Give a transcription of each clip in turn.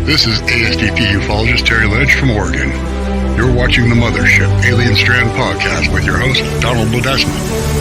This is ASDP Ufologist Terry Linch from Oregon. You're watching the Mothership Alien Strand podcast with your host, Donald Ledesma.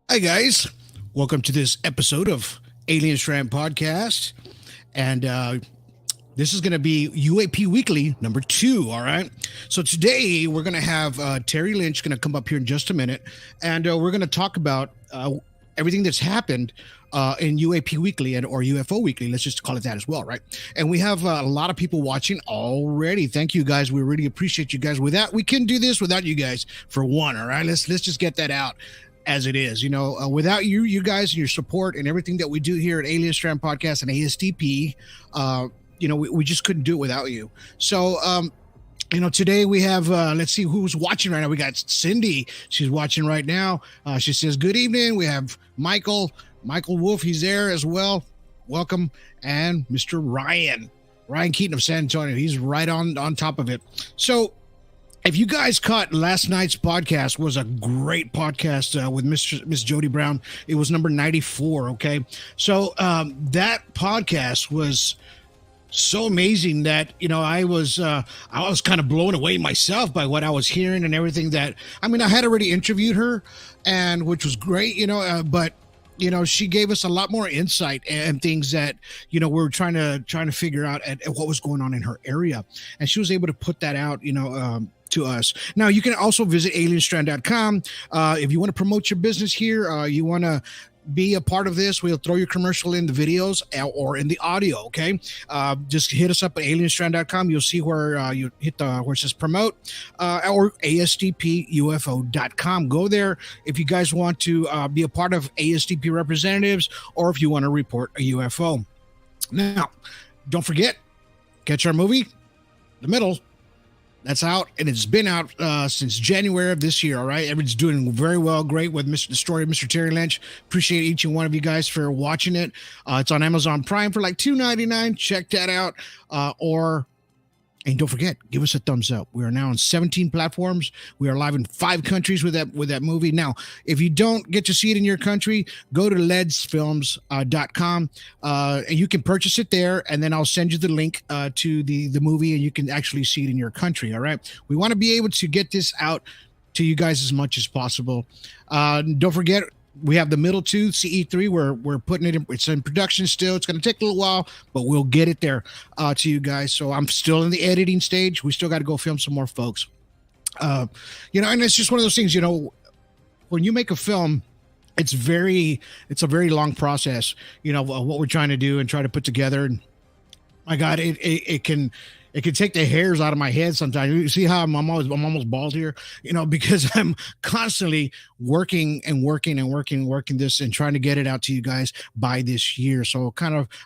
Hi guys, welcome to this episode of Alien Strand Podcast, and this is going to be UAP Weekly number 2. All right, so today we're going to have Terry Linch going to come up here in just a minute, and we're going to talk about everything that's happened in UAP Weekly or UFO Weekly. Let's just call it that as well, right? And we have a lot of people watching already. Thank you guys. We really appreciate you guys. We couldn't do this without you guys. For one, all right. Let's just get that out as it is. Without you guys and your support and everything that we do here at Alien Strand Podcast and ASDP, we just couldn't do it without you. So, today we have, let's see who's watching right now. We got Cindy. She's watching right now. She says, good evening. We have Michael Wolf. He's there as well. Welcome. And Mr. Ryan Keaton of San Antonio. He's right on top of it. So, if you guys caught last night's podcast, was a great podcast with Miss Jody Brown. It was number 94. Okay. So that podcast was so amazing that, I was kind of blown away myself by what I was hearing and everything I had already interviewed her, and which was great, but she gave us a lot more insight and things that, we were trying to figure out at what was going on in her area. And she was able to put that out, to us. Now, you can also visit alienstrand.com. If you want to promote your business here, you want to be a part of this, we'll throw your commercial in the videos or in the audio. Okay. Just hit us up at alienstrand.com. You'll see where you hit where it says promote, or ASDPUFO.com. Go there if you guys want to be a part of ASDP representatives, or if you want to report a UFO. Now, don't forget, catch our movie, The Middle. That's out, and it's been out since January of this year. All right, everyone's doing very well, great with the story of Mr. Terry Linch. Appreciate each and one of you guys for watching it. It's on Amazon Prime for like $2.99. Check that out, and don't forget, give us a thumbs up. We are now on 17 platforms. We are live in 5 countries with that movie. Now, if you don't get to see it in your country, go to ledzproduction.com, and you can purchase it there, and then I'll send you the link to the movie, and you can actually see it in your country. All right. We want to be able to get this out to you guys as much as possible. Don't forget, we have the middle 2, CE3. We're putting it in. It's in production still. It's going to take a little while, but we'll get it there to you guys. So I'm still in the editing stage. We still got to go film some more folks. And it's just one of those things. When you make a film, it's a very long process. What we're trying to do and try to put together. And my God, it can it can take the hairs out of my head sometimes. You see how I'm almost bald here, because I'm constantly working this and trying to get it out to you guys by this year. So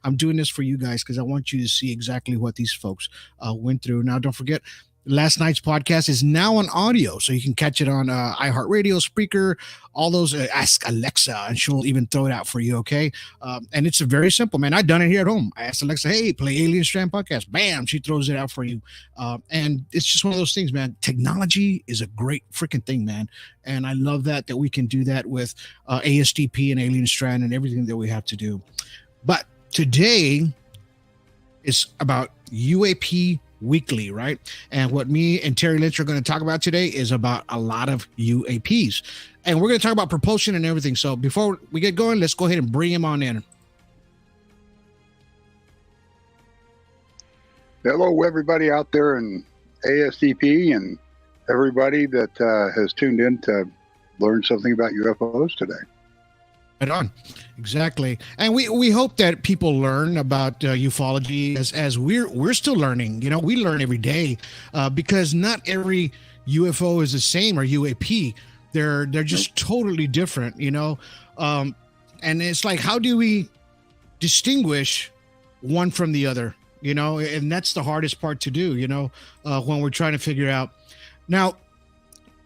I'm doing this for you guys because I want you to see exactly what these folks went through. Now, don't forget, last night's podcast is now on audio, so you can catch it on iHeartRadio, Spreaker, all those. Ask Alexa, and she'll even throw it out for you, okay? And it's very simple, man. I've done it here at home. I asked Alexa, hey, play Alien Strand podcast. Bam, she throws it out for you. And it's just one of those things, man. Technology is a great freaking thing, man. And I love that we can do that with ASDP and Alien Strand and everything that we have to do. But today is about UAP Weekly, right? And what me and Terry Linch are going to talk about today is about a lot of UAPs. And we're going to talk about propulsion and everything. So before we get going, let's go ahead and bring him on in. Hello, everybody out there in ASDP and everybody that has tuned in to learn something about UFOs today. Right on. Exactly. And we hope that people learn about ufology as we're still learning. We learn every day because not every UFO is the same, or UAP. They're just totally different, and it's like, how do we distinguish one from the other, and that's the hardest part to do, when we're trying to figure out. Now,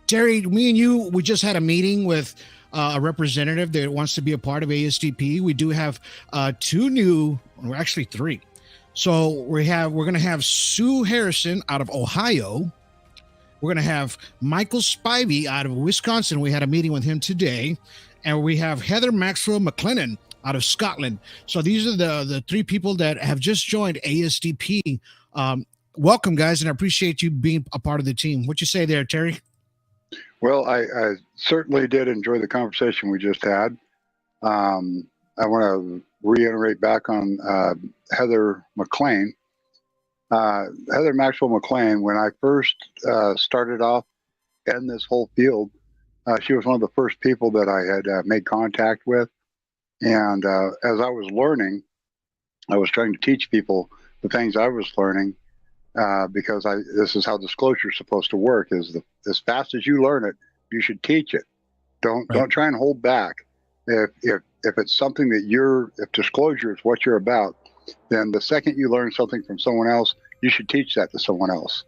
Terry, me and you, we just had a meeting with a representative that wants to be a part of ASDP. We do have actually three. So we're going to have Sue Harrison out of Ohio. We're going to have Michael Spivey out of Wisconsin. We had a meeting with him today. And we have Heather Maxwell McLennan out of Scotland. So these are the three people that have just joined ASDP. Welcome, guys, and I appreciate you being a part of the team. What you say there, Terry? Well, I certainly did enjoy the conversation we just had. I want to reiterate back on Heather McLean. Heather Maxwell McLean, when I first started off in this whole field, she was one of the first people that I had made contact with. And as I was learning, I was trying to teach people the things I was learning. Because this is how disclosure is supposed to work: is as fast as you learn it, you should teach it. Don't try and hold back. If it's something that if disclosure is what you're about, then the second you learn something from someone else, you should teach that to someone else.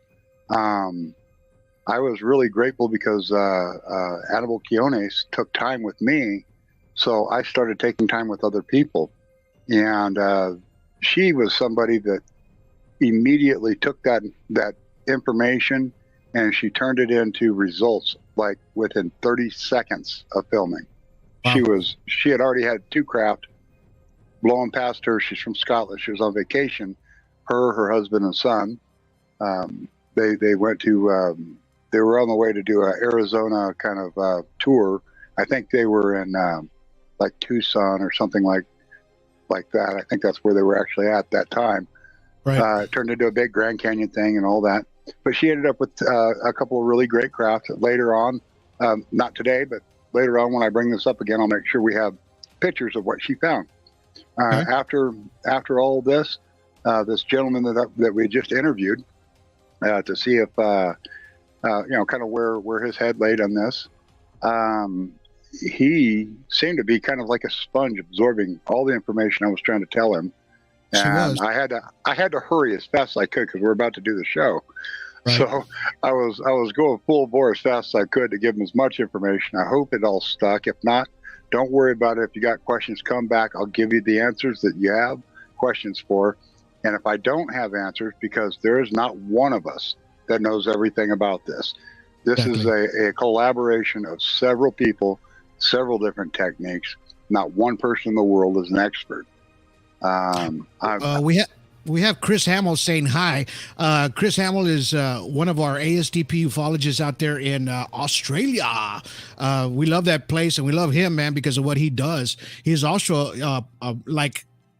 I was really grateful because Annabelle Quiones took time with me, so I started taking time with other people, and she was somebody that immediately took that information and she turned it into results like within 30 seconds of filming. Wow. She had already had two craft blowing past her. She's from Scotland. She was on vacation. Her husband and son. They went to they were on the way to do a Arizona kind of tour. I think they were in like Tucson or something like that. I think that's where they were actually at that time. Right. It turned into a big Grand Canyon thing and all that. But she ended up with a couple of really great craft later on. Not today, but later on when I bring this up again, I'll make sure we have pictures of what she found. Okay. After all this, this gentleman that we just interviewed to see if, kind of where his head laid on this, he seemed to be kind of like a sponge absorbing all the information I was trying to tell him. And I had to hurry as fast as I could because we're about to do the show. Right. So I was going full bore as fast as I could to give him as much information. I hope it all stuck. If not, don't worry about it. If you got questions, come back. I'll give you the answers that you have questions for. And if I don't have answers, because there is not one of us that knows everything about this. This is a collaboration of several people, several different techniques. Not one person in the world is an expert. We have Chris Hamill saying hi. Chris Hamill is one of our ASDP ufologists out there in Australia. We love that place and we love him, man, because of what he does. He's also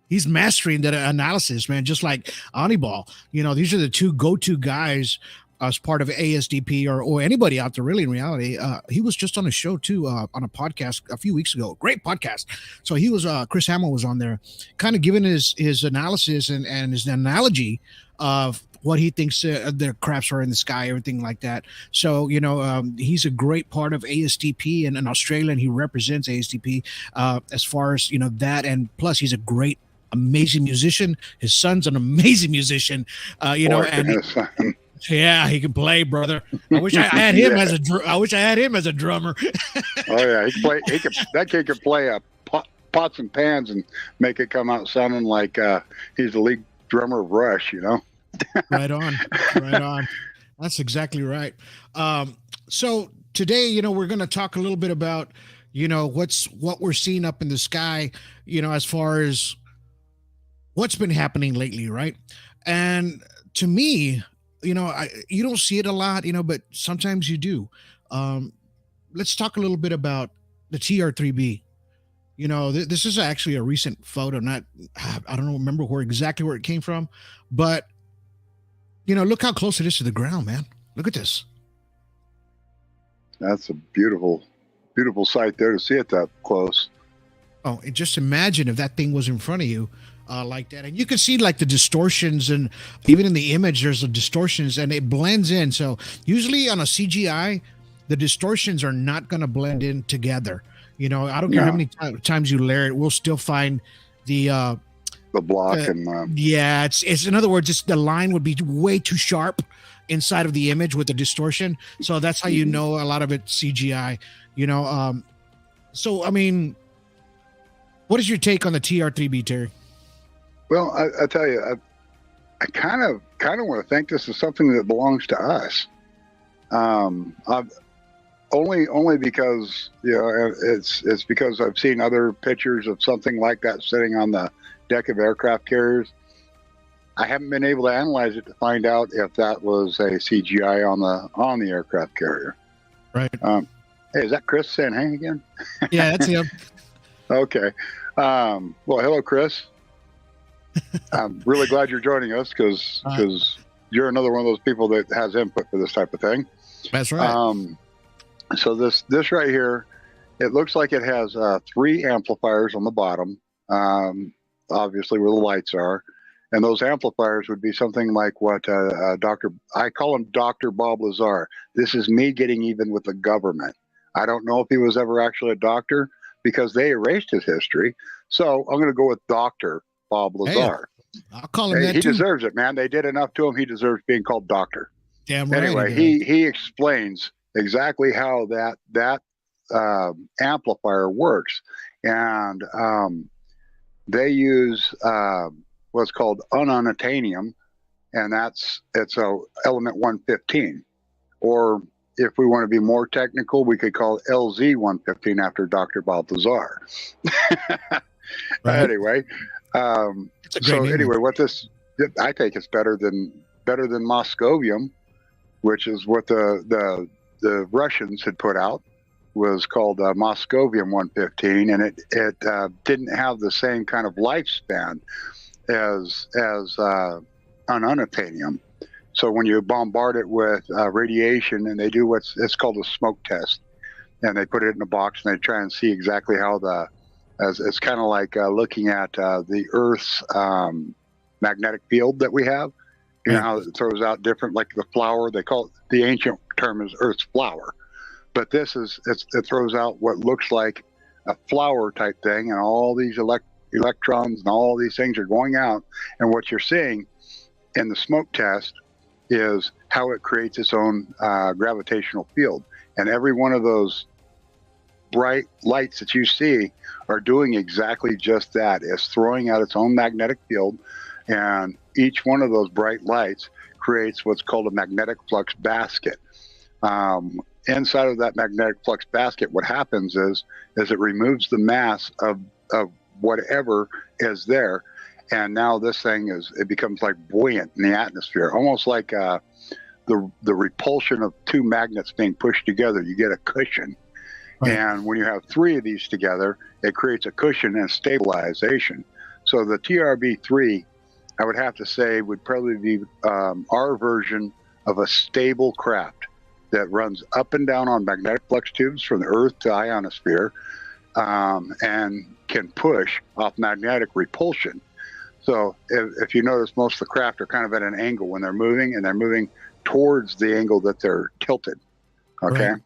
he's mastering that analysis, man, just like Anibal. These are the two go-to guys as part of ASDP or anybody out there, really, in reality. He was just on a show, too, on a podcast a few weeks ago. Great podcast. So he was, Chris Hamill was on there, kind of giving his analysis and his analogy of what he thinks their crafts are in the sky, everything like that. So, he's a great part of ASDP and in Australia, and he represents ASDP as far as, that. And plus, he's a great, amazing musician. His son's an amazing musician, yeah, he can play, brother. I wish I had him I wish I had him as a drummer. Oh yeah, that kid could play pots and pans and make it come out sounding like he's the lead drummer of Rush, Right on. That's exactly right. So today, we're going to talk a little bit about, what we're seeing up in the sky, as far as what's been happening lately, right? And to me, you don't see it a lot, but sometimes you do. Let's talk a little bit about the TR3B. This is actually a recent photo. I don't remember exactly where it came from, but look how close it is to the ground, man. Look at this. That's a beautiful, beautiful sight there to see it that close. Oh, and just imagine if that thing was in front of you. Like that, and you can see like the distortions, and even in the image there's the distortions, and it blends in. So usually on a CGI, the distortions are not going to blend in together. I don't care how many times you layer it, we'll still find the block it's in other words, the line would be way too sharp inside of the image with the distortion. So that's how a lot of it's CGI. So I mean, what is your take on the TR3B, Terry? Well, I tell you, I kind of want to think this is something that belongs to us. Only because it's because I've seen other pictures of something like that sitting on the deck of aircraft carriers. I haven't been able to analyze it to find out if that was a CGI on the aircraft carrier. Right. Hey, is that Chris saying hey again? Yeah, that's him. Okay. Well, hello, Chris. I'm really glad you're joining us because you're another one of those people that has input for this type of thing. That's right. So this right here, it looks like it has 3 amplifiers on the bottom, obviously where the lights are, and those amplifiers would be something like what I call him Dr. Bob Lazar. This is me getting even with the government. I don't know if he was ever actually a doctor because they erased his history. So I'm going to go with Dr. Bob Lazar. Hey, I'll call him that he too. He deserves it, man. They did enough to him. He deserves being called doctor. Damn right. Anyway, he explains exactly how that amplifier works, and they use what's called ununatanium, and it's a element 115, or if we want to be more technical, we could call it LZ 115 after Dr. Bob Lazar. Right. Anyway. What I think it's better than Moscovium, which is what the Russians had put out, was called Moscovium 115, and it didn't have the same kind of lifespan as ununatanium. So when you bombard it with radiation, and they do it's called a smoke test, and they put it in a box and they try and see exactly how as it's kind of like looking at the Earth's magnetic field that we have. You know how it throws out different, like the flower. They call it, the ancient term is Earth's flower, but it throws out what looks like a flower type thing, and all these electrons and all these things are going out. And what you're seeing in the smoke test is how it creates its own gravitational field, and every one of those bright lights that you see are doing exactly just that. It's throwing out its own magnetic field, and each one of those bright lights creates what's called a magnetic flux basket. Inside of that magnetic flux basket, what happens is it removes the mass of whatever is there, and now this thing it becomes like buoyant in the atmosphere, almost like the repulsion of 2 magnets being pushed together. You get a cushion. Right. And when you have 3 of these together, it creates a cushion and stabilization. So the TRB3, I would have to say, would probably be our version of a stable craft that runs up and down on magnetic flux tubes from the Earth to ionosphere, and can push off magnetic repulsion. So if you notice, most of the craft are kind of at an angle when they're moving, and they're moving towards the angle that they're tilted. Okay. Right.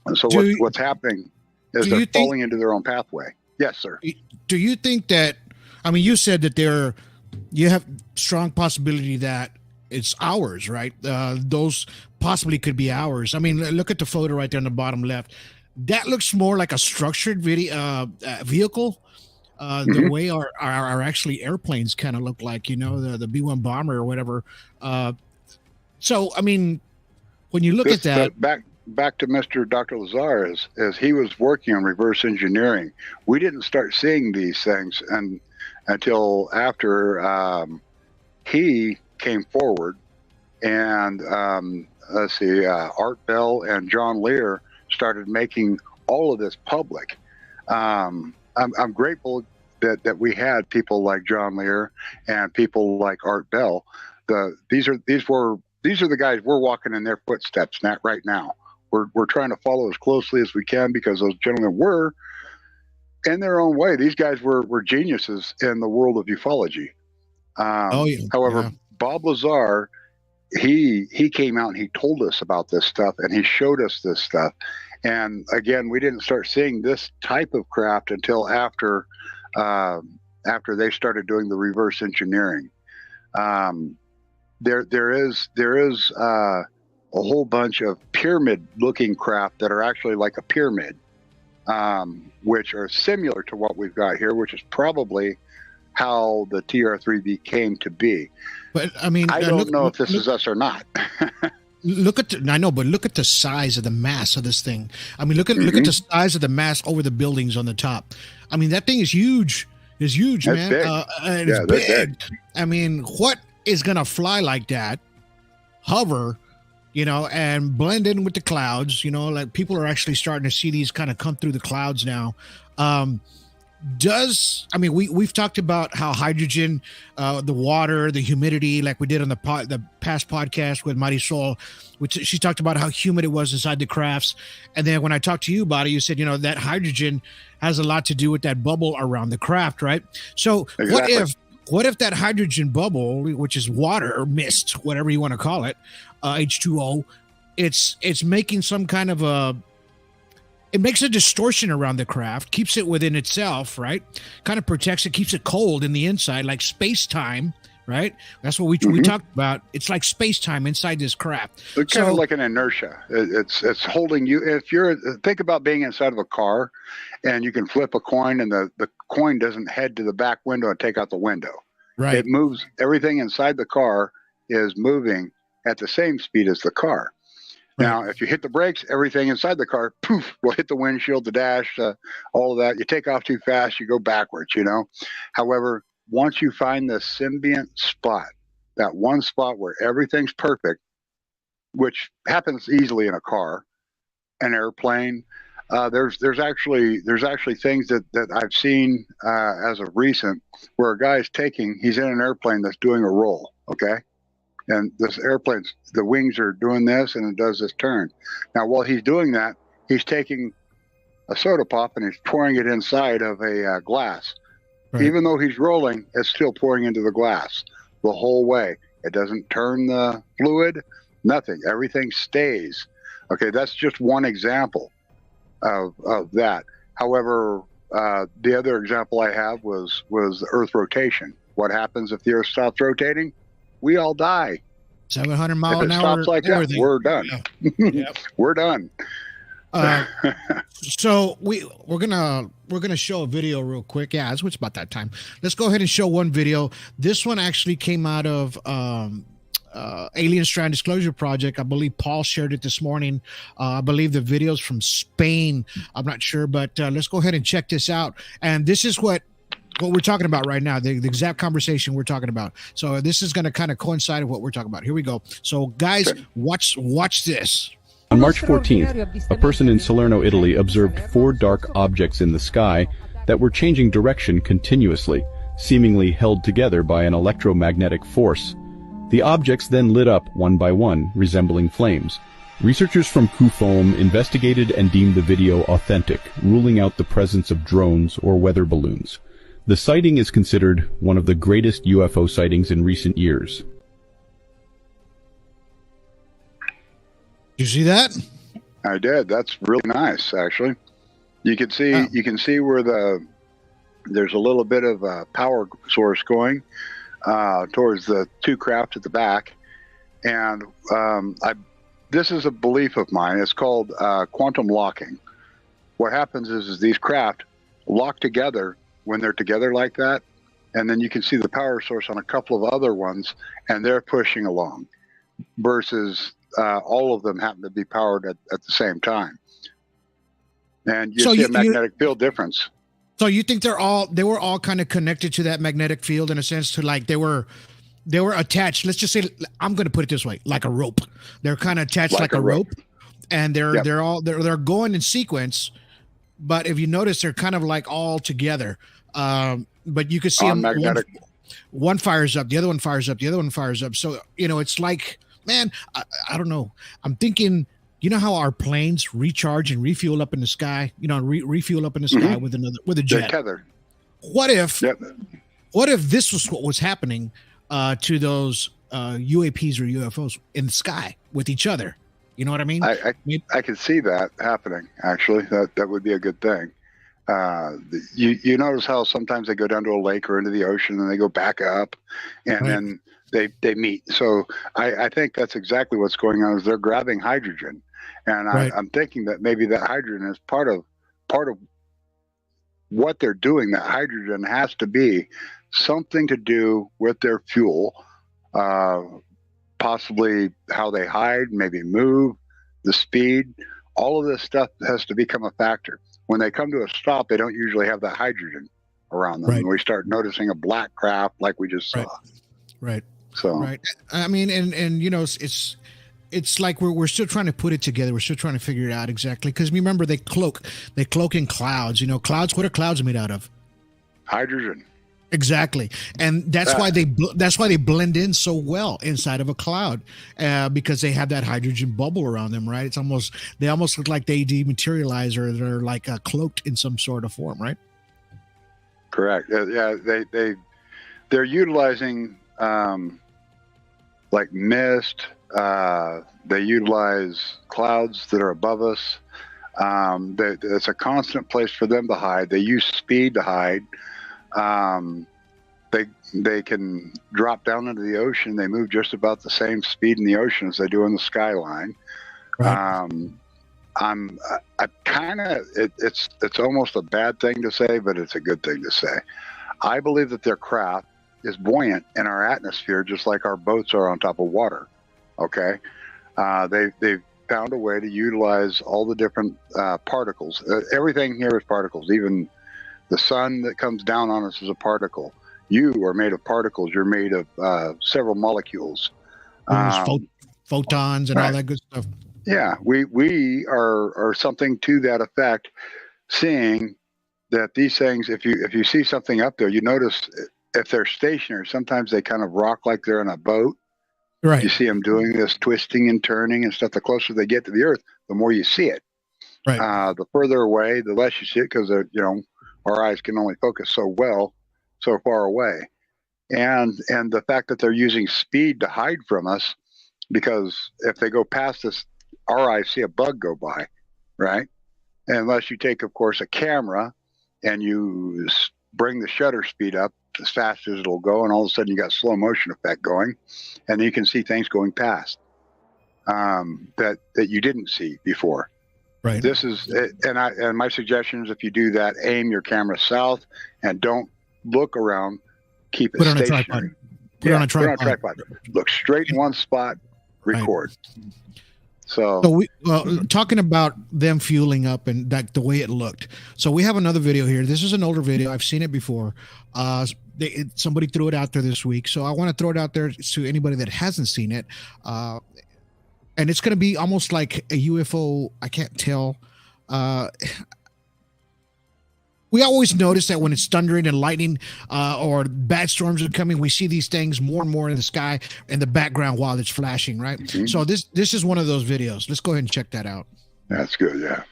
And so what's happening is they're falling into their own pathway. Yes, sir. Do you think that, I mean, you said that you have strong possibility that it's hours, right? Those possibly could be hours. I mean, look at the photo right there on the bottom left. That looks more like a structured vehicle. The way our actually airplanes kind of look like, you know, the B-1 bomber or whatever. So, I mean, when you look at that, back to Dr. Lazar, as he was working on reverse engineering, we didn't start seeing these things until after he came forward, and let's see, Art Bell and John Lear started making all of this public. I'm grateful that we had people like John Lear and people like Art Bell. These are the guys we're walking in their footsteps right now. We're trying to follow as closely as we can, because those gentlemen were, in their own way, these guys were geniuses in the world of ufology. However, Bob Lazar, he came out and he told us about this stuff, and he showed us this stuff. And again, we didn't start seeing this type of craft until after they started doing the reverse engineering. There is a whole bunch of pyramid-looking craft that are actually like a pyramid, which are similar to what we've got here, which is probably how the TR-3B came to be. But I mean, I don't know if this is us or not. I know, but look at the size of the mass of this thing. I mean, look at the size of the mass over the buildings on the top. I mean, that thing is huge. It's huge, that's man. Big. It's big. I mean, what is gonna fly like that, hover, you know, and blend in with the clouds? You know, like people are actually starting to see these kind of come through the clouds now. We've talked about how hydrogen, the water, the humidity, like we did on the past podcast with Mighty Soul, which she talked about how humid it was inside the crafts. And then when I talked to you about it, you said, you know, that hydrogen has a lot to do with that bubble around the craft, right? So exactly. What if that hydrogen bubble, which is water or mist, whatever you want to call it, H2O, it's making some kind of it makes a distortion around the craft, keeps it within itself, right? Kind of protects it, keeps it cold in the inside, like space-time, right? That's what we talked about. It's like space-time inside this craft. It's kind of like an inertia. It's holding you. If think about being inside of a car and you can flip a coin and the coin doesn't head to the back window and take out the window. Right. It moves. Everything inside the car is moving at the same speed as the car. Now, if you hit the brakes, everything inside the car, poof, will hit the windshield, the dash, all of that. You take off too fast, you go backwards, you know. However, once you find the symbiont spot, that one spot where everything's perfect, which happens easily in a car, an airplane, there's actually things that I've seen as of recent where a guy's he's in an airplane that's doing a roll, okay? And this airplane's, the wings are doing this and it does this turn. Now, while he's doing that, he's taking a soda pop and he's pouring it inside of a glass. Right. Even though he's rolling, it's still pouring into the glass the whole way. It doesn't turn the fluid, nothing. Everything stays. Okay, that's just one example of that. However, the other example I have was the Earth rotation. What happens if the Earth stops rotating? We all die. 700 miles an hour. If it stops like that, we're done. Yeah. Yep. We're done. So we're gonna show a video real quick. Yeah, it's about that time. Let's go ahead and show one video. This one actually came out of Alien Strand Disclosure Project. I believe Paul shared it this morning. I believe the video's from Spain. I'm not sure, but let's go ahead and check this out. And this is what we're talking about right now, the exact conversation we're talking about. So this is going to kind of coincide with what we're talking about. Here we go. So guys, watch this. On March 14th, a person in Salerno, Italy observed 4 dark objects in the sky that were changing direction continuously, seemingly held together by an electromagnetic force. The objects then lit up one by one, resembling flames. Researchers from CUFOM investigated and deemed the video authentic, ruling out the presence of drones or weather balloons. The sighting is considered one of the greatest UFO sightings in recent years. You see that? I did. That's really nice, actually. You can see where there's a little bit of a power source going towards the two craft at the back, and this is a belief of mine. It's called quantum locking. What happens is these craft lock together when they're together like that, and then you can see the power source on a couple of other ones, and they're pushing along, versus all of them happen to be powered at the same time. And you see a magnetic field difference. So you think they were all kind of connected to that magnetic field in a sense, to like they were attached. Let's just say, I'm going to put it this way, like a rope. They're kind of attached like a rope, and they're going in sequence. But if you notice, they're kind of like all together. But you can see them. Magnetic. One fires up, the other one fires up, the other one fires up. So it's like, man, I don't know. I'm thinking. You know how our planes recharge and refuel up in the sky? Refuel up in the sky with a jet. They're tethered. What if this was what was happening to those UAPs or UFOs in the sky with each other? You know what I mean? I could see that happening. Actually, that would be a good thing. You notice how sometimes they go down to a lake or into the ocean and they go back up, and then they meet. So I think that's exactly what's going on. Is they're grabbing hydrogen, and I'm thinking that maybe that hydrogen is part of what they're doing. That hydrogen has to be something to do with their fuel, possibly how they hide, maybe move, the speed. All of this stuff has to become a factor. When they come to a stop, they don't usually have that hydrogen around them. And we start noticing a black craft like we just saw. Right. So I mean, and it's like we're still trying to put it together. We're still trying to figure it out exactly, because remember, they cloak in clouds. Clouds. What are clouds made out of? Hydrogen. Exactly, and that's why they blend in so well inside of a cloud, because they have that hydrogen bubble around them, right? They almost look like they dematerialize, or they're like cloaked in some sort of form, right? Correct. Yeah, they're utilizing like mist. They utilize clouds that are above us. It's a constant place for them to hide. They use speed to hide. They can drop down into the ocean. They move just about the same speed in the ocean as they do in the skyline. Right. It's almost a bad thing to say, but it's a good thing to say. I believe that their craft is buoyant in our atmosphere, just like our boats are on top of water. Okay. They've found a way to utilize all the different particles. Everything here is particles. Even the sun that comes down on us is a particle. You are made of particles. You're made of several molecules. Photons and all that good stuff. Yeah, we are something to that effect, seeing that these things, if you see something up there, you notice if they're stationary, sometimes they kind of rock like they're in a boat. Right. You see them doing this twisting and turning and stuff. The closer they get to the earth, the more you see it. Right. The further away, the less you see it, because our eyes can only focus so far away. And the fact that they're using speed to hide from us, because if they go past us, our eyes see a bug go by, right? And unless you take, of course, a camera and you bring the shutter speed up as fast as it'll go, and all of a sudden you got slow motion effect going, and you can see things going past that you didn't see before. Right. This is, and my suggestion is, if you do that, aim your camera south and don't look around. Keep it stationary. Put it on a tripod. Look straight in one spot. Record. Right. So we talking about them fueling up and the way it looked. So we have another video here. This is an older video. I've seen it before. Somebody threw it out there this week, so I want to throw it out there to anybody that hasn't seen it. And it's going to be almost like a UFO. I can't tell. We always notice that when it's thundering and lightning or bad storms are coming, we see these things more and more in the sky in the background while it's flashing, right? Mm-hmm. So this is one of those videos. Let's go ahead and check that out. That's good, yeah.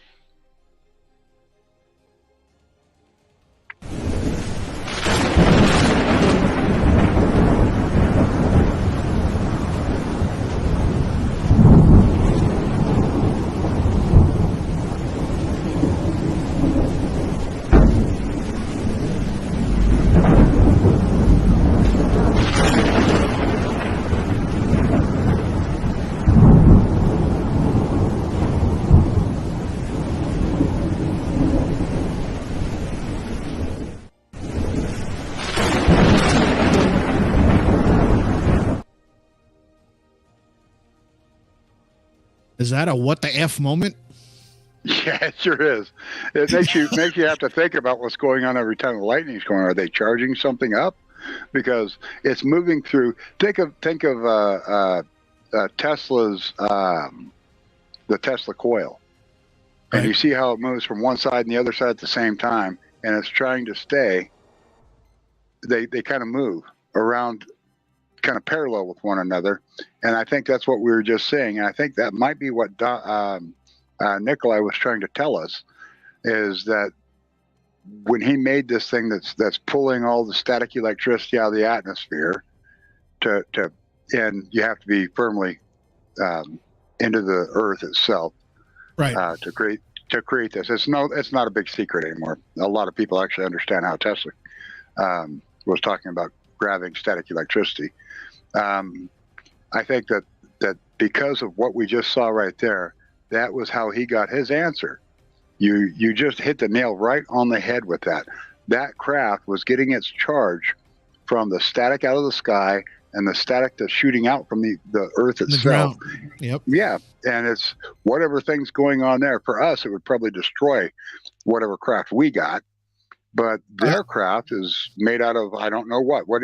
Is that a what the F moment? Yeah, it sure is. It makes you have to think about what's going on every time the lightning's going. Are they charging something up? Because it's moving through. Think of Tesla's the Tesla coil, and Right. you see how it moves from one side and the other side at the same time, and it's trying to stay. They kind of move around, kind of parallel with one another, and I think that's what we were just saying. And I think that might be what Nikolai was trying to tell us, is that when he made this thing that's pulling all the static electricity out of the atmosphere, and you have to be firmly into the Earth itself, Right. to create this. It's not a big secret anymore. A lot of people actually understand how Tesla was talking about grabbing static electricity. I think that because of what we just saw right there, that was how he got his answer. You just hit the nail right on the head with that. That craft was getting its charge from the static out of the sky and the static that's shooting out from the Earth itself. Yep. Yeah, and it's whatever thing's going on there. For us, it would probably destroy whatever craft we got, but their craft is made out of I don't know what. What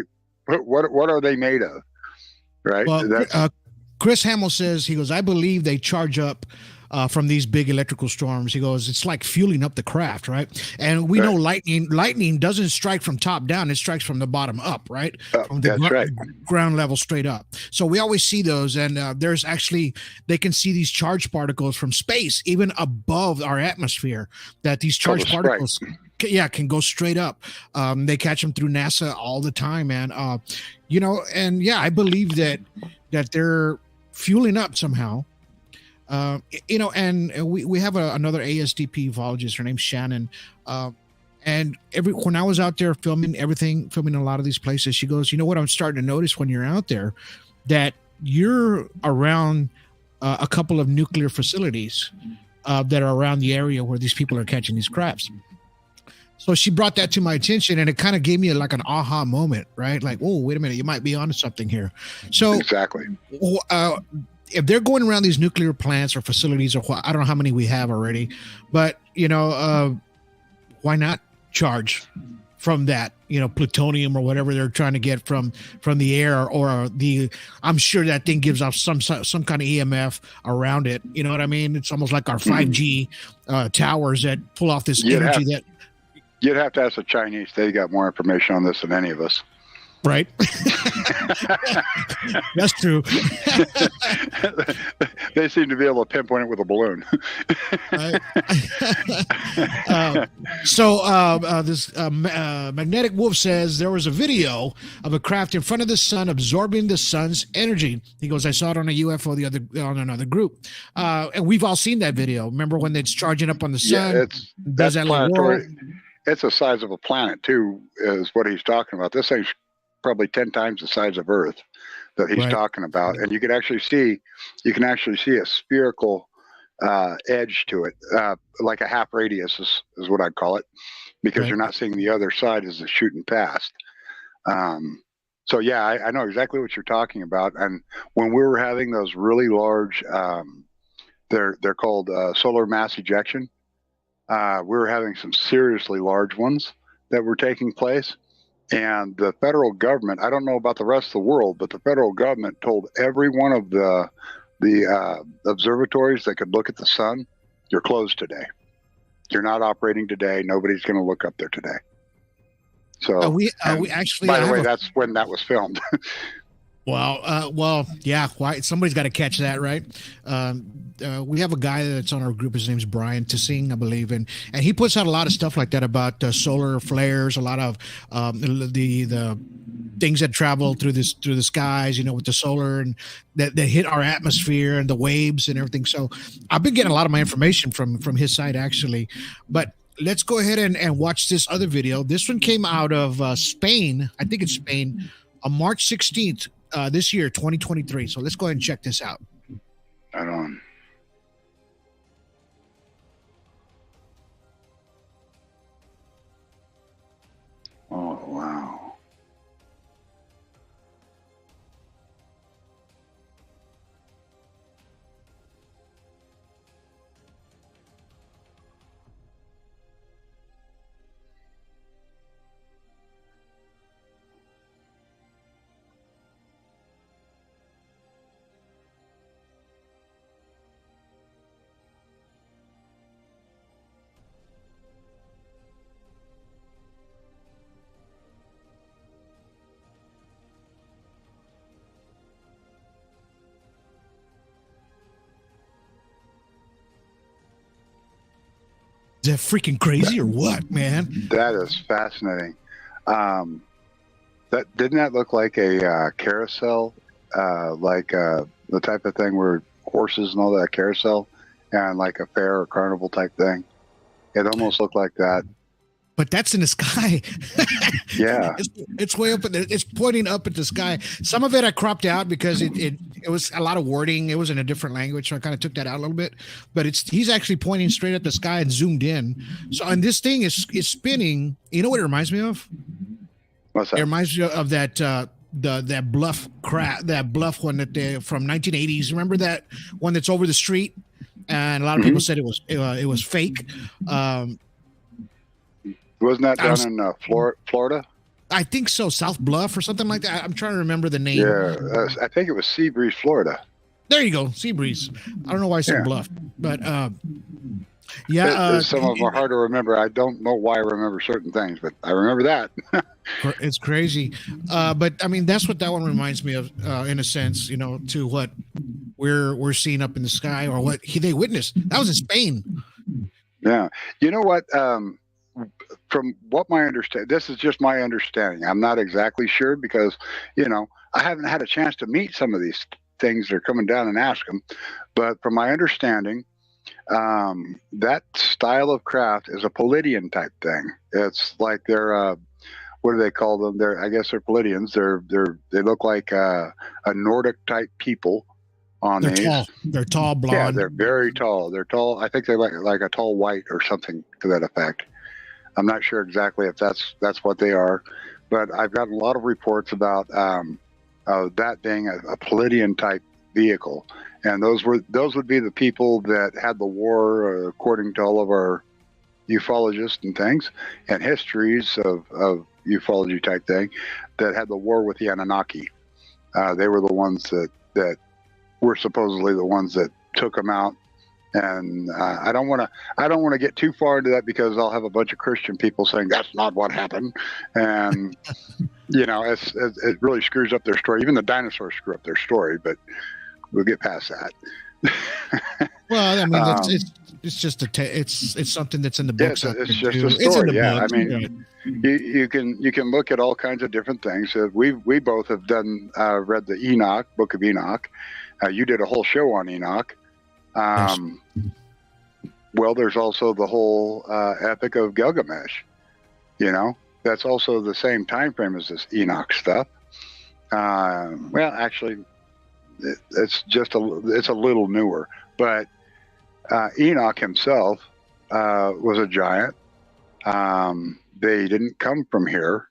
are they made of? Right. Well, Chris Hamill says, he goes, I believe they charge up from these big electrical storms. He goes, it's like fueling up the craft, right? And we know lightning doesn't strike from top down; it strikes from the bottom up, right? From the ground level straight up. So we always see those, and there's actually they can see these charged particles from space, even above our atmosphere. That these charged particles, can go straight up. They catch them through NASA all the time, man. And yeah, I believe that they're fueling up somehow. And we have another ASDP ufologist. Her name's Shannon. And when I was out there filming a lot of these places, she goes, you know what I'm starting to notice when you're out there, that you're around a couple of nuclear facilities that are around the area where these people are catching these crafts. So she brought that to my attention, and it kind of gave me like an aha moment, right? Like, oh, wait a minute, you might be onto something here. So exactly. If they're going around these nuclear plants or facilities, or I don't know how many we have already, but why not charge from that, plutonium or whatever they're trying to get from the air, or I'm sure that thing gives off some kind of EMF around it. You know what I mean? It's almost like our 5G towers that pull off this energy that. You'd have to ask the Chinese. They got more information on this than any of us. Right. That's true. They seem to be able to pinpoint it with a balloon. This Magnetic Wolf says there was a video of a craft in front of the sun absorbing the sun's energy. He goes, I saw it on a UFO on another group. And we've all seen that video. Remember when it's charging up on the sun? Yeah, that's planetary. It's the size of a planet too, is what he's talking about. This thing's probably 10 times the size of Earth that he's talking about, and you can actually see a spherical edge to it, like a half radius is what I'd call it, because you're not seeing the other side as it's shooting past. So yeah, I know exactly what you're talking about. And when we were having those really large, they're called solar mass ejection. We were having some seriously large ones that were taking place. And the federal government, I don't know about the rest of the world, but the federal government told every one of the observatories that could look at the sun, you're closed today. You're not operating today. Nobody's going to look up there today. So we actually, by the way, that's when that was filmed. Well, yeah. Why? Somebody's got to catch that, right? We have a guy that's on our group. His name's Brian Tissing, I believe, and he puts out a lot of stuff like that about solar flares. A lot of the things that travel through the skies, with the solar and that hit our atmosphere and the waves and everything. So I've been getting a lot of my information from his side actually, but. Let's go ahead and watch this other video. This one came out of Spain. I think it's Spain, on March 16th. This year, 2023. So let's go ahead and check this out. Right on. Oh, wow. Is that freaking crazy or what, man? That is fascinating. That didn't that look like a carousel, like the type of thing where horses and all that carousel, and like a fair or carnival type thing. It almost looked like that. But that's in the sky. Yeah, it's way up. It's pointing up at the sky. Some of it I cropped out because it was a lot of wording. It was in a different language, so I kind of took that out a little bit. But he's actually pointing straight at the sky and zoomed in. So, and this thing is spinning. You know what it reminds me of? what's that? It reminds me of that that bluff one that they from 1980s. Remember that one that's over the street? And a lot of people said it was fake. Wasn't that down in Florida? I think so, South Bluff or something like that. I'm trying to remember the name. Yeah, I think it was Seabreeze, Florida. There you go, Seabreeze. I don't know why I said Bluff, but some of them are hard to remember. I don't know why I remember certain things, but I remember that. It's crazy. But I mean, that's what that one reminds me of, in a sense, to what we're seeing up in the sky or what they witnessed. That was in Spain. Yeah. You know what? From what my understanding, this is just my understanding. I'm not exactly sure because, I haven't had a chance to meet some of these things. They're coming down and ask them. But from my understanding, that style of craft is a Palladian type thing. It's like they're, what do they call them? I guess they're Palladians. They look like a Nordic type people. They're these. Tall. They're tall, blonde. Yeah, they're very tall. They're tall. I think they're like a tall white or something to that effect. I'm not sure exactly if that's what they are, but I've gotten a lot of reports about that being a Palladian type vehicle, and those would be the people that had the war, according to all of our ufologists and things, and histories of ufology type thing, that had the war with the Anunnaki. They were the ones that were supposedly the ones that took them out. And I don't want to get too far into that because I'll have a bunch of Christian people saying that's not what happened, and it really screws up their story. Even the dinosaurs screw up their story, but we'll get past that. Well, I mean, it's just it's something that's in the books. Yeah, it's just a story. Yeah, books. I mean, you can look at all kinds of different things. We both have done read the Enoch Book of Enoch. You did a whole show on Enoch. Yes. Well, there's also the whole Epic of Gilgamesh. That's also the same time frame as this Enoch stuff. Well, actually, it's a little newer. But Enoch himself was a giant. They didn't come from here;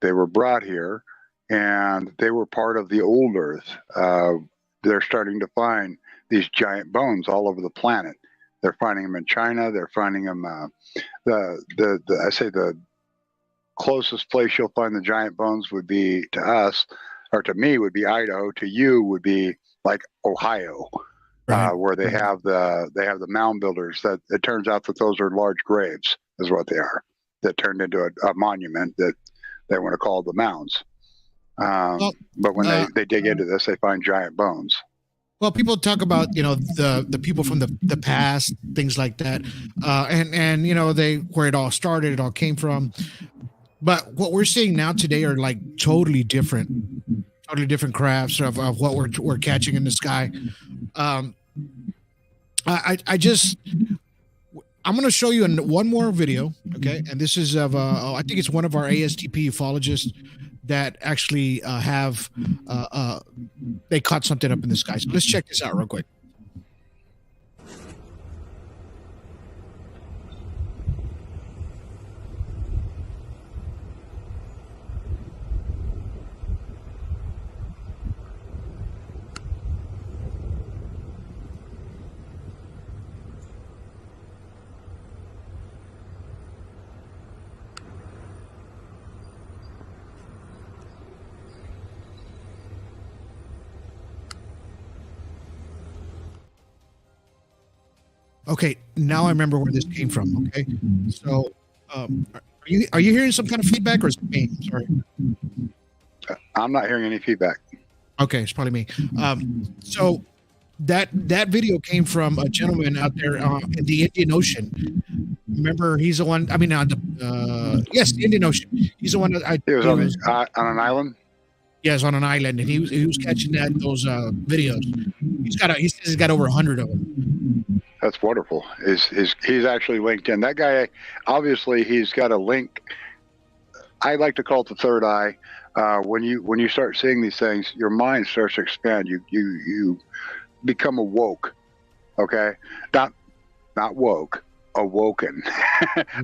they were brought here, and they were part of the old Earth. They're starting to find these giant bones all over the planet. They're finding them in China. They're finding them. I say the closest place you'll find the giant bones would be to us, or to me would be Idaho. To you would be like Ohio, right. Where they have the mound builders. That it turns out that those are large graves, is what they are. That turned into a monument that they want to call the mounds. But when they dig into this, they find giant bones. Well, people talk about the people from the past, things like that, and where it all started, it all came from. But what we're seeing now today are like totally different crafts of what we're catching in the sky. I'm going to show you one more video, okay? And this is of I think it's one of our ASDP ufologists that actually they caught something up in the sky. So let's check this out real quick. Okay, now I remember where this came from. Okay, so are you hearing some kind of feedback, or is it me? I'm sorry. I'm not hearing any feedback. Okay, it's probably me. So that video came from a gentleman out there in the Indian Ocean, Remember, he's the one. I mean, yes, the Indian Ocean. He's the one that He was on an island. Yes, on an island, and he was catching those videos. He says he's got over 100 of them. That's wonderful. He's actually linked in. That guy, obviously, he's got a link. I like to call it the third eye. When you start seeing these things, your mind starts to expand. You become awoke. Okay, not woke, awoken.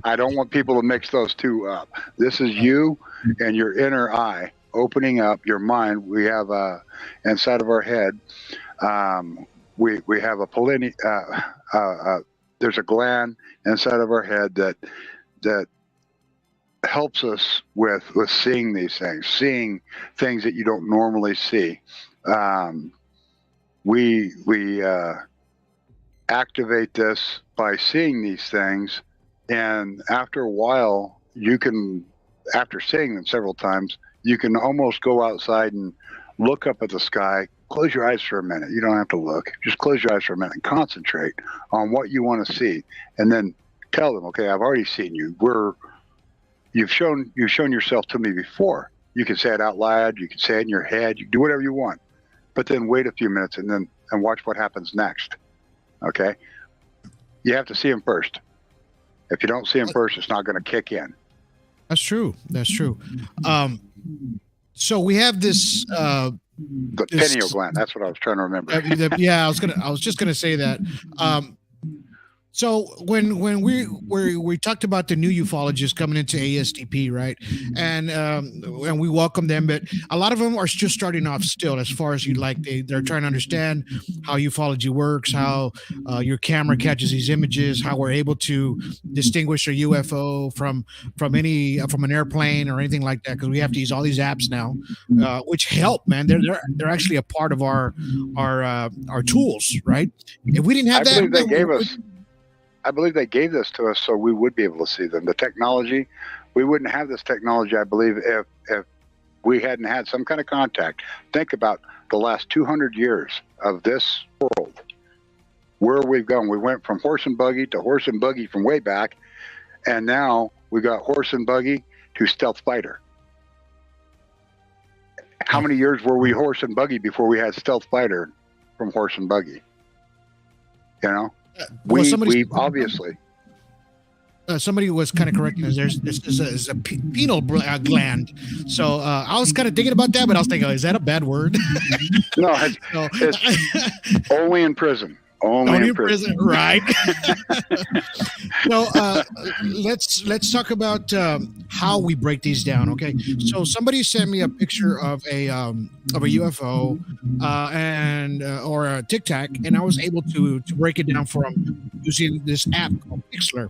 I don't want people to mix those two up. This is you and your inner eye opening up your mind. We have inside of our head. We have a there's a gland inside of our head that helps us with seeing these things, seeing things that you don't normally see. We activate this by seeing these things, and after a while, after seeing them several times, you can almost go outside and look up at the sky. Close your eyes for a minute. You don't have to look. Just close your eyes for a minute and concentrate on what you want to see, and then tell them, "Okay, I've already seen you. You've shown yourself to me before." You can say it out loud. You can say it in your head. You can do whatever you want, but then wait a few minutes and watch what happens next. Okay, you have to see him first. If you don't see him first, it's not going to kick in. That's true. So we have this. The pineal gland. That's what I was trying to remember. Yeah, I was just gonna say that. So when we talked about the new ufologists coming into ASDP, right, and we welcome them, but a lot of them are just starting off still. As far as they're trying to understand how ufology works, how your camera catches these images, how we're able to distinguish a UFO from an airplane or anything like that, because we have to use all these apps now, which help, man. They're actually a part of our tools, right? If we didn't have I believe they gave this to us so we would be able to see them. The technology, we wouldn't have this technology, I believe, if we hadn't had some kind of contact. Think about the last 200 years of this world, where we've gone. We went from horse and buggy to horse and buggy from way back, and now we got horse and buggy to stealth fighter. How many years were we horse and buggy before we had stealth fighter from horse and buggy? You know? We obviously. Somebody was kind of correcting us. There's a penile gland. So I was kind of thinking about that, but I was thinking, is that a bad word? No, it's only in prison. Only in prison, right? So let's talk about how we break these down. Okay, so somebody sent me a picture of a UFO and or a Tic Tac, and I was able to break it down for them using this app called Pixlr.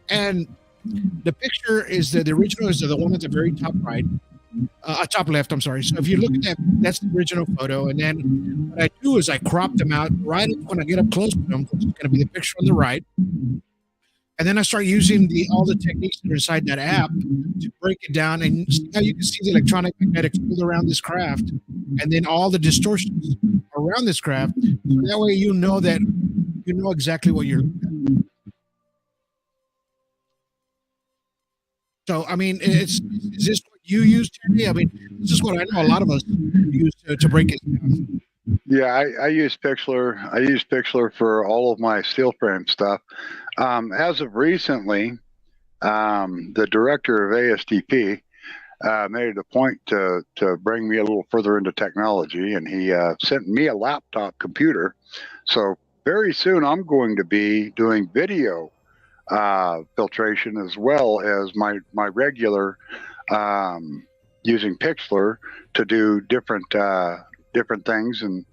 And the picture is the original is the one at the very top right. Top left, I'm sorry. So if you look at that, that's the original photo. And then what I do is I crop them out right when I get up close to them, because it's going to be the picture on the right. And then I start using all the techniques that are inside that app to break it down. And see how you can see the electronic magnetics field around this craft, and then all the distortions around this craft. So that way you know exactly what you're looking at. So, I mean, is this what you use, Terry? I mean, this is what I know a lot of us use to break it down. Yeah, I use Pixlr. I use Pixlr for all of my steel frame stuff. As of recently, the director of ASDP made it a point to bring me a little further into technology, and he sent me a laptop computer. So very soon I'm going to be doing video filtration as well as my regular using Pixlr to do different things. And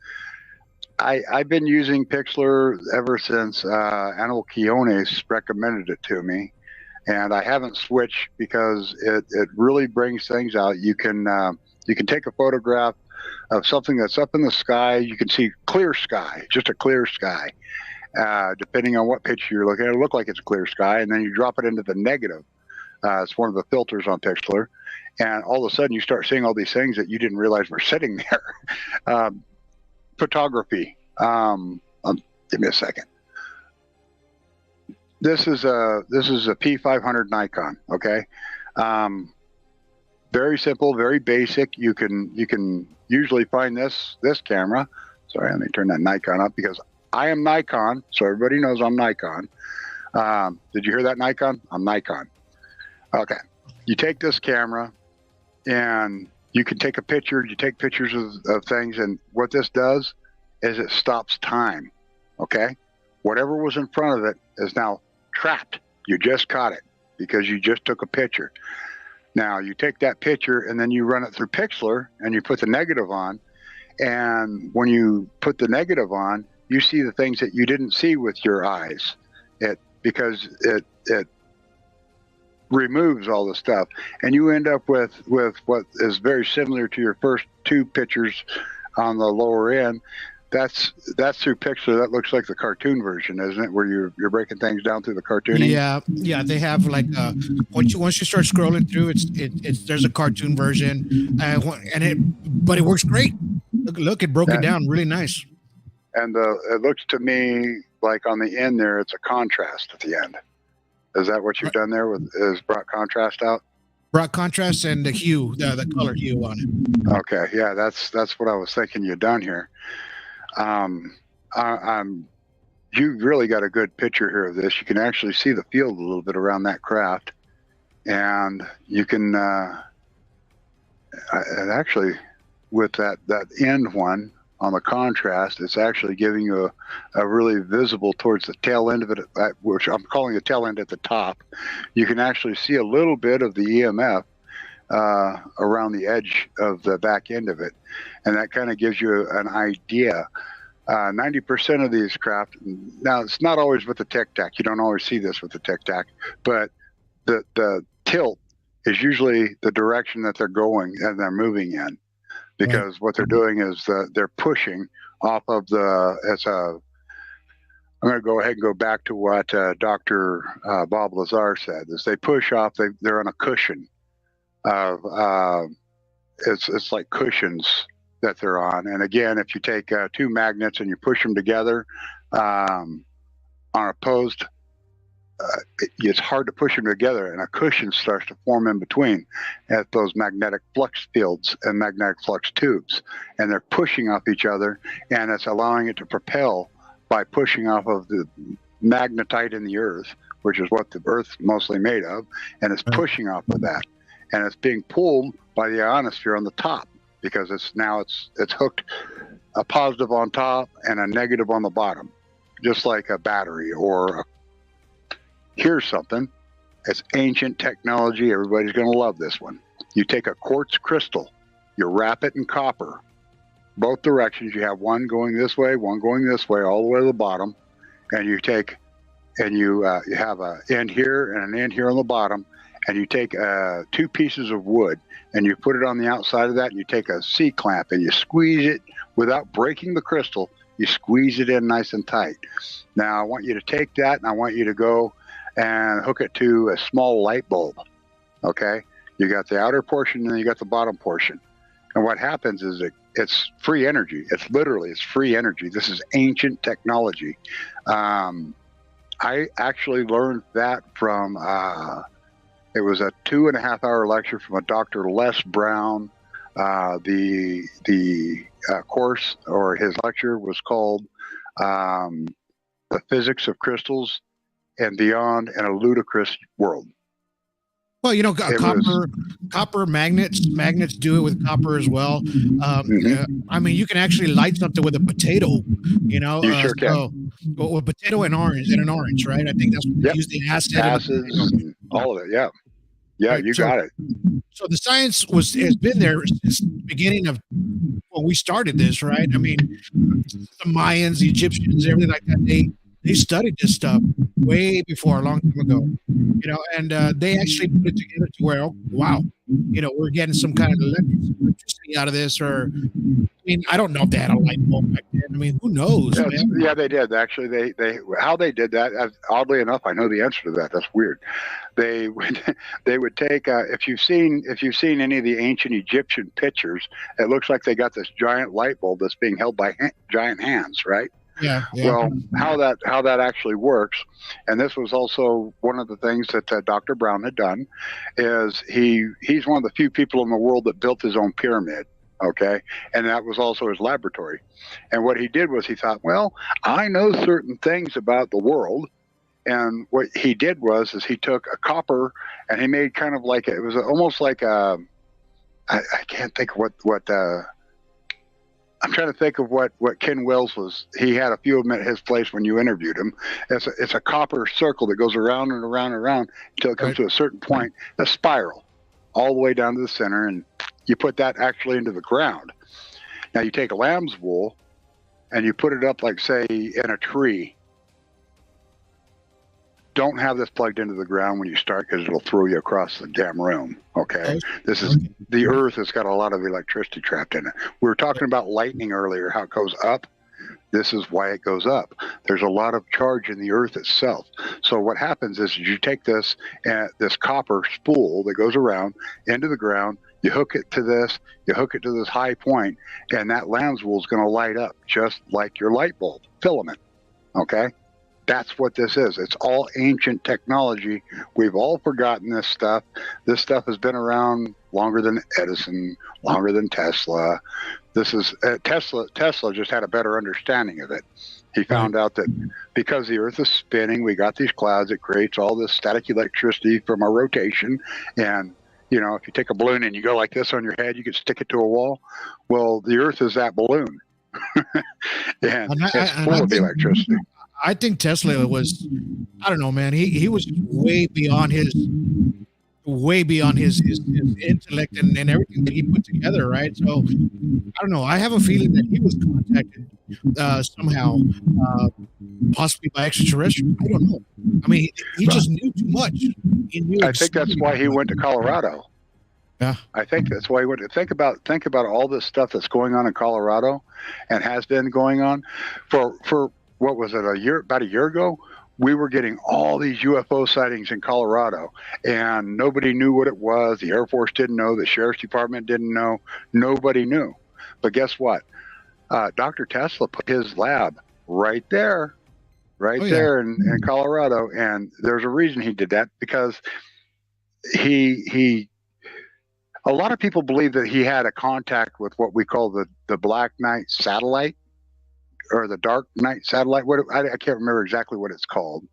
I've been using Pixlr ever since Anil Quiones recommended it to me, and I haven't switched because it really brings things out. You can take a photograph of something that's up in the sky. You can see clear sky, just a clear sky. Depending on what picture you're looking at, it'll look like it's a clear sky, and then you drop it into the negative. It's one of the filters on Pixlr, and all of a sudden you start seeing all these things that you didn't realize were sitting there. Photography. Give me a second. This is a P500 Nikon. Okay, very simple, very basic. You can usually find this camera. Sorry, let me turn that Nikon up because I am Nikon, so everybody knows I'm Nikon. Did you hear that, Nikon? I'm Nikon. Okay, you take this camera and you can take a picture. You take pictures of things, and what this does is it stops time. Okay, whatever was in front of it is now trapped. You just caught it because you just took a picture. Now you take that picture and then you run it through Pixlr and you put the negative on. And when you put the negative on, you see the things that you didn't see with your eyes. Because it removes all the stuff, and you end up with what is very similar to your first two pictures on the lower end. That's through Pixlr. That looks like the cartoon version, isn't it? Where you're breaking things down through the cartooning. Yeah. They have like once you start scrolling through, it's there's a cartoon version, but it works great. Look, it broke it down really nice. And it looks to me like on the end there, it's a contrast at the end. Is that what you've done there? Is brought contrast out? Brought contrast and the hue, the color hue on it. Okay, yeah, that's what I was thinking you'd done here. You really got a good picture here of this. You can actually see the field a little bit around that craft, and you can and actually with that end one on the contrast, it's actually giving you a really visible towards the tail end of it, which I'm calling the tail end at the top. You can actually see a little bit of the EMF around the edge of the back end of it, and that kind of gives you an idea. 90% of these craft, now it's not always with the Tic-Tac. You don't always see this with the Tic-Tac, but the tilt is usually the direction that they're going and they're moving in, because what they're doing is they're pushing off of I'm going to go ahead and go back to what Dr. Bob Lazar said, is they push off, they're on a cushion of, it's like cushions that they're on. And again, if you take two magnets and you push them together on opposed, it's hard to push them together, and a cushion starts to form in between at those magnetic flux fields and magnetic flux tubes, and they're pushing off each other, and it's allowing it to propel by pushing off of the magnetite in the earth, which is what the earth's mostly made of, and it's pushing off of that, and it's being pulled by the ionosphere on the top, because it's hooked a positive on top and a negative on the bottom, just like a battery or a. Here's something. It's ancient technology. Everybody's going to love this one. You take a quartz crystal, you wrap it in copper, both directions. You have one going this way, one going this way, all the way to the bottom. And you take, and you have an end here and an end here on the bottom. And you take two pieces of wood and you put it on the outside of that. And you take a C-clamp and you squeeze it without breaking the crystal. You squeeze it in nice and tight. Now I want you to take that and I want you to go and hook it to a small light bulb. Okay, you got the outer portion and then you got the bottom portion, and what happens is it's free energy. It's free energy. This is ancient technology. I actually learned that from it was a 2.5 hour lecture from a Dr. Les Brown. The course, or his lecture, was called The Physics of Crystals and Beyond in a Ludicrous World. Well, copper magnets do it with copper as well. I mean, you can actually light something with a potato, You sure can. Well, potato and an orange, right? I think that's what they use, the acids, all of it. Yeah. Yeah, right, you got it. So the science has been there since the beginning of when we started this, right? I mean, the Mayans, the Egyptians, everything like that, they studied this stuff way before, a long time ago, and they actually put it together to where, oh, wow, we're getting some kind of electricity out of this, or, I mean, I don't know if they had a light bulb back then. I mean, who knows? Yeah, they did. Actually, they how they did that, oddly enough, I know the answer to that. That's weird. They would take, if you've seen any of the ancient Egyptian pictures, it looks like they got this giant light bulb that's being held by giant hands, right? Yeah, yeah. Well, how that actually works, and this was also one of the things that Dr. Brown had done, is he's one of the few people in the world that built his own pyramid. Okay, and that was also his laboratory. And what he did was he thought, well, I know certain things about the world. And what he did was he took a copper and he made kind of like it was almost like a I can't think of what I'm trying to think of what Ken Wells was. He had a few of them at his place when you interviewed him. It's a copper circle that goes around and around and around until it comes to a certain point, a spiral, all the way down to the center, and you put that actually into the ground. Now you take a lamb's wool and you put it up, like say in a tree. Don't have this plugged into the ground when you start, because it'll throw you across the damn room. Okay, this is the Earth has got a lot of electricity trapped in it. We were talking about lightning earlier, how it goes up. This is why it goes up. There's a lot of charge in the Earth itself. So what happens is you take this copper spool that goes around into the ground. You hook it to this. You hook it to this high point, and that lamb's wool is going to light up just like your light bulb filament. Okay. That's what this is. It's all ancient technology. We've all forgotten this stuff. This stuff has been around longer than Edison, longer than Tesla. This is Tesla just had a better understanding of it. He found out that because the Earth is spinning, we got these clouds. It creates all this static electricity from our rotation. And, you know, if you take a balloon and you go like this on your head, you could stick it to a wall. Well, the Earth is that balloon. and it's full of electricity. I think Tesla was, I don't know, man. He was way beyond his intellect and everything that he put together, right? So I don't know. I have a feeling that he was contacted somehow, possibly by extraterrestrials. I don't know. I mean, he just knew too much. I think that's why he went to Colorado. Yeah, I think that's why he went to think about all this stuff that's going on in Colorado, and has been going on for. What was it, about a year ago? We were getting all these UFO sightings in Colorado, and nobody knew what it was. The Air Force didn't know. The Sheriff's Department didn't know. Nobody knew. But guess what? Dr. Tesla put his lab right there in Colorado, and there's a reason he did that, because he a lot of people believe that he had a contact with what we call the Black Knight satellite, or the Dark Knight satellite. I can't remember exactly what it's called,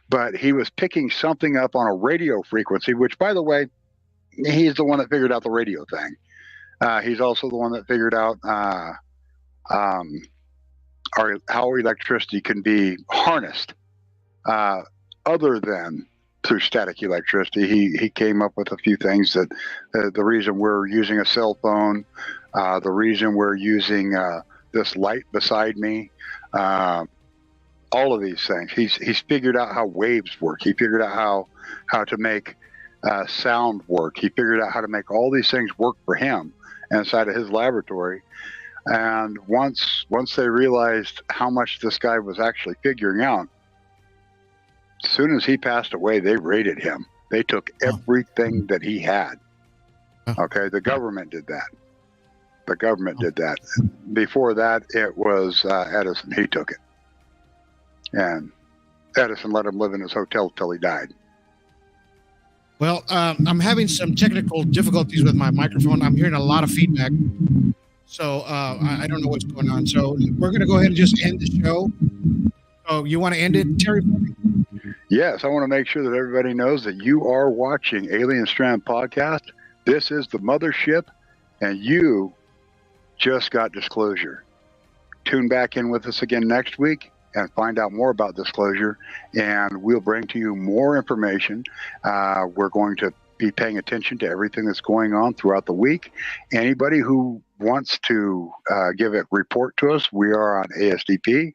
but he was picking something up on a radio frequency, which, by the way, he's the one that figured out the radio thing. He's also the one that figured out how electricity can be harnessed other than through static electricity. He came up with a few things that the reason we're using a cell phone, the reason we're using this light beside me, all of these things. He's figured out how waves work. He figured out how to make sound work. He figured out how to make all these things work for him inside of his laboratory. And once they realized how much this guy was actually figuring out, as soon as he passed away, they raided him. They took everything that he had. Okay, the government did that. The government did that. Before that, it was Edison. He took it. And Edison let him live in his hotel till he died. Well, I'm having some technical difficulties with my microphone. I'm hearing a lot of feedback. So I don't know what's going on. So we're going to go ahead and just end the show. So you want to end it, Terry? Yes, I want to make sure that everybody knows that you are watching Alien Strand Podcast. This is the mothership, and you just got disclosure. Tune back in with us again next week and find out more about disclosure, and we'll bring to you more information. We're going to be paying attention to everything that's going on throughout the week. Anybody who wants to give a report to us, we are on ASDP.com.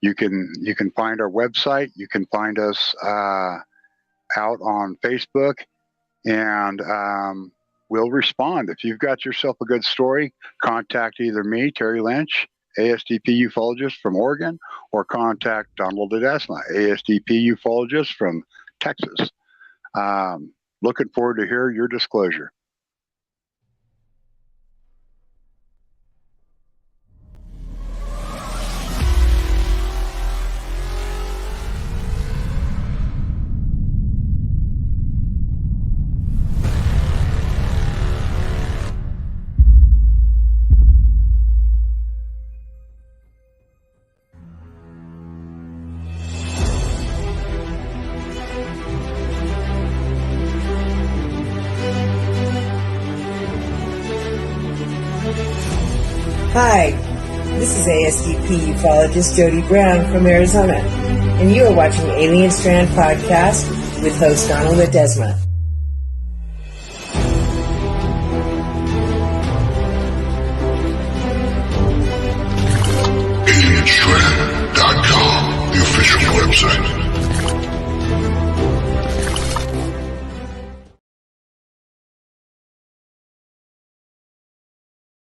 You can find our website. You can find us out on Facebook, and we'll respond. If you've got yourself a good story, contact either me, Terry Linch, A.S.D.P Ufologist from Oregon, or contact Donald Ledesma, A.S.D.P Ufologist from Texas. Looking forward to hear your disclosure. Hi, this is ASDP Ufologist Jody Brown from Arizona, and you are watching Alien Strand Podcast with host Donald Ledesma.